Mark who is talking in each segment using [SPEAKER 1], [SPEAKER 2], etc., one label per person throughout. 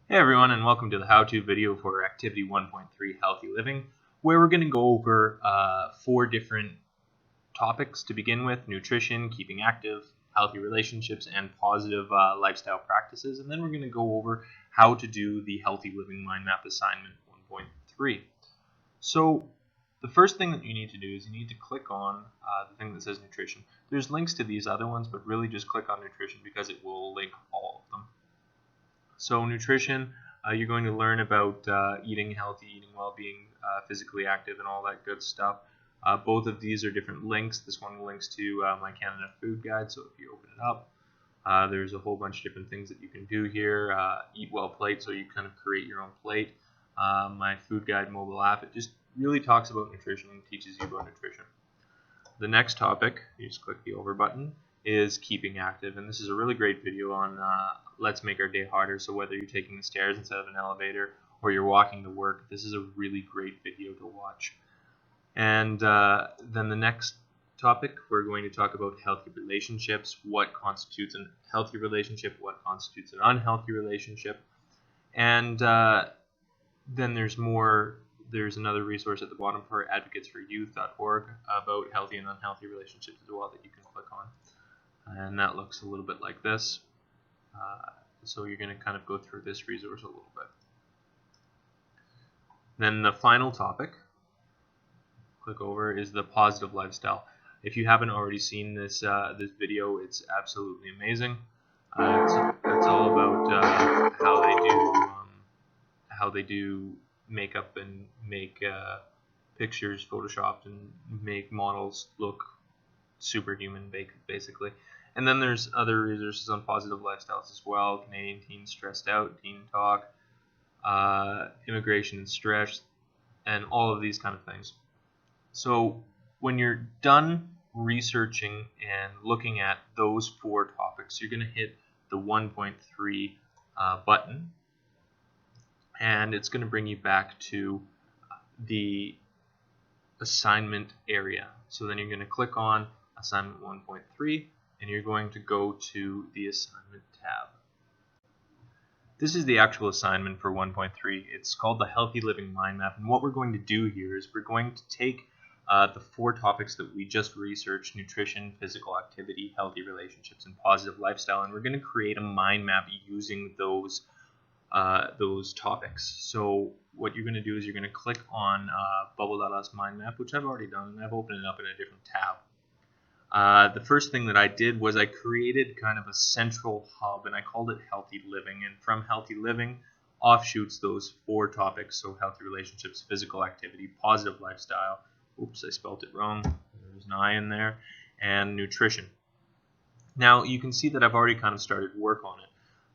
[SPEAKER 1] Hey everyone, and welcome to the how-to video for Activity 1.3 Healthy Living, where we're going to go over 4 different topics to begin with: nutrition, keeping active, healthy relationships, and positive lifestyle practices. And then we're going to go over how to do the Healthy Living Mind Map Assignment 1.3. So the first thing that you need to do is you need to click on the thing that says nutrition. There's links to these other ones, but really just click on nutrition because it will link all of them. So nutrition, you're going to learn about eating healthy, eating well, being physically active, and all that good stuff. Both of these are different links. This one links to my Canada Food Guide, so if you open it up, there's a whole bunch of different things that you can do here. Eat Well Plate, so you kind of create your own plate. My Food Guide mobile app, it just really talks about nutrition and teaches you about nutrition. The next topic, you just click the over button, is keeping active, and this is a really great video on let's make our day harder. So whether you're taking the stairs instead of an elevator or you're walking to work, this is a really great video to watch. And then the next topic, we're going to talk about healthy relationships, what constitutes a healthy relationship, what constitutes an unhealthy relationship, and then there's another resource at the bottom for advocatesforyouth.org about healthy and unhealthy relationships as well that you can click on. And that looks a little bit like this. So you're going to kind of go through this resource a little bit. Then the final topic, click over, is the positive lifestyle. If you haven't already seen this video, it's absolutely amazing. It's all about how they do makeup and make pictures photoshopped and make models look superhuman, basically. And then there's other resources on positive lifestyles as well: Canadian Teens Stressed Out, Teen Talk, immigration and stress, and all of these kind of things. So when you're done researching and looking at those 4 topics, you're going to hit the 1.3 button, and it's going to bring you back to the assignment area. So then you're going to click on assignment 1.3, and you're going to go to the assignment tab. This is the actual assignment for 1.3. It's called the Healthy Living Mind Map, and what we're going to do here is we're going to take the 4 topics that we just researched: nutrition, physical activity, healthy relationships, and positive lifestyle, and we're going to create a mind map using those topics. So what you're going to do is you're going to click on Bubble.us mind map, which I've already done, and I've opened it up in a different tab. The first thing that I did was I created kind of a central hub, and I called it Healthy Living. And from Healthy Living offshoots those 4 topics: so healthy relationships, physical activity, positive lifestyle, oops, I spelled it wrong, there's an I in there, and nutrition. Now you can see that I've already kind of started work on it.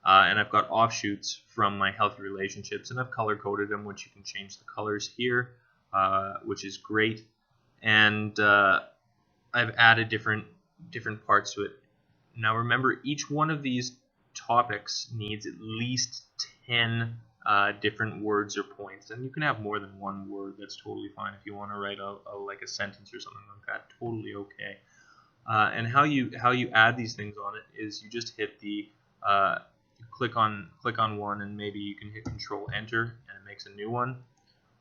[SPEAKER 1] And I've got offshoots from my healthy relationships, and I've color coded them, which you can change the colors here, which is great. And I've added different parts to it. Now remember, each one of these topics needs at least 10 different words or points, and you can have more than one word. That's totally fine. If you want to write like a sentence or something like that, totally okay. And how you add these things on it is you just hit the click on one, and maybe you can hit Control Enter and it makes a new one,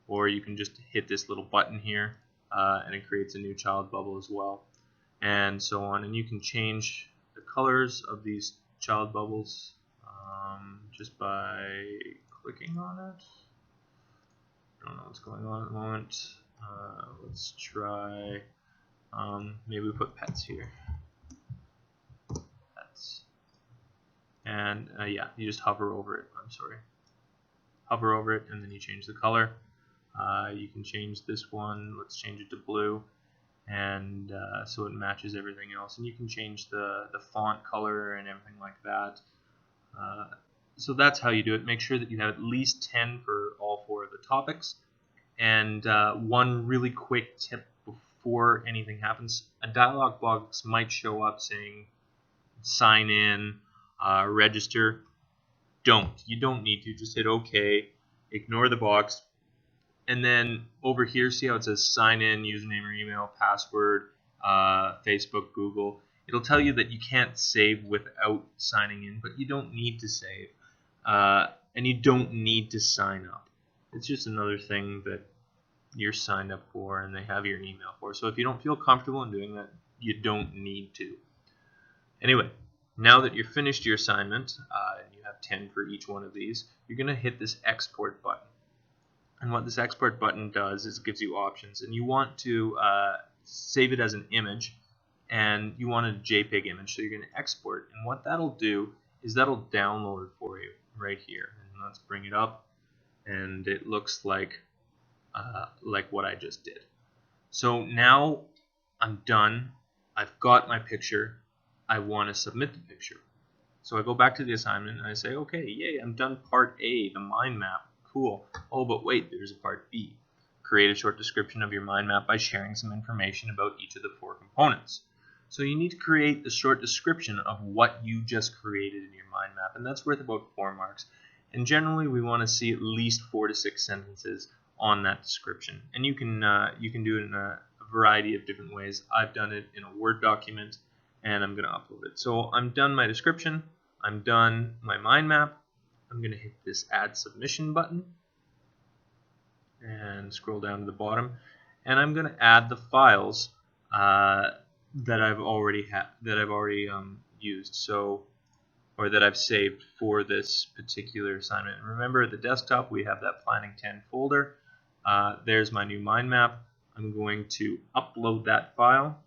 [SPEAKER 1] or you can just hit this little button here and it creates a new child bubble as well, and so on. And you can change the colors of these child bubbles just by clicking on it. I don't know what's going on at the moment. Let's try maybe we put pets here. And yeah, you just hover over it. Hover over it, and then you change the color. You can change this one. Let's change it to blue, and so it matches everything else. And you can change the font color and everything like that. So that's how you do it. Make sure that you have at least 10 for all 4 of the topics. And one really quick tip before anything happens: a dialog box might show up saying sign in, register. You don't need to. Just hit OK, ignore the box, and then over here, see how it says sign in, username or email, password, Facebook, Google. It'll tell you that you can't save without signing in, but you don't need to save. and you don't need to sign up. It's just another thing that you're signed up for and they have your email for. So if you don't feel comfortable in doing that, you don't need to. Anyway, now that you're finished your assignment, and you have 10 for each one of these, you're going to hit this export button. And what this export button does is it gives you options, and you want to save it as an image, and you want a JPEG image, so you're going to export. And what that'll do is that'll download it for you right here. And let's bring it up, and it looks like what I just did. So now I'm done. I've got my picture. I want to submit the picture. So I go back to the assignment and I say, okay, yay, I'm done part A, the mind map. Cool. Oh, but wait, there's a part B. Create a short description of your mind map by sharing some information about each of the 4 components. So you need to create the short description of what you just created in your mind map, and that's worth about 4 marks. And generally, we want to see at least 4 to 6 sentences on that description. And you can do it in a variety of different ways. I've done it in a Word document, and I'm going to upload it. So I'm done my description. I'm done my mind map. I'm going to hit this Add Submission button and scroll down to the bottom, and I'm going to add the files that I've already used, or that I've saved for this particular assignment. And remember, at the desktop we have that Planning 10 folder. There's my new mind map. I'm going to upload that file,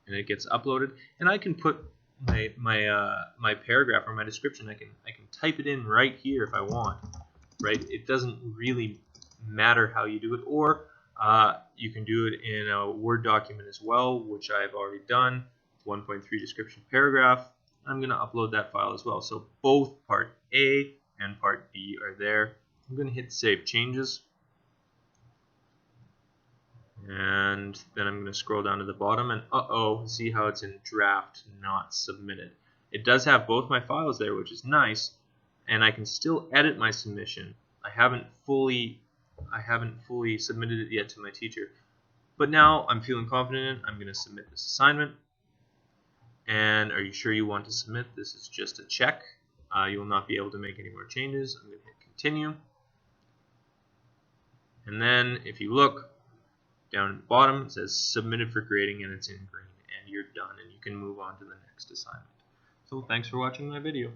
[SPEAKER 1] and it gets uploaded. And I can put my paragraph or my description. I can type it in right here if I want. Right? It doesn't really matter how you do it, or you can do it in a Word document as well, which I've already done. 1.3 description paragraph. I'm going to upload that file as well. So both part A and part B are there. I'm going to hit Save Changes. And then I'm going to scroll down to the bottom, and see how it's in draft, not submitted. It does have both my files there, which is nice, and I can still edit my submission. I haven't fully submitted it yet to my teacher, but now I'm feeling confident in it. I'm going to submit this assignment. And are you sure you want to submit? This is just a check. You will not be able to make any more changes. I'm going to hit Continue. And then if you look down at the bottom, it says Submitted for Grading, and it's in green, and you're done, and you can move on to the next assignment. So thanks for watching my video.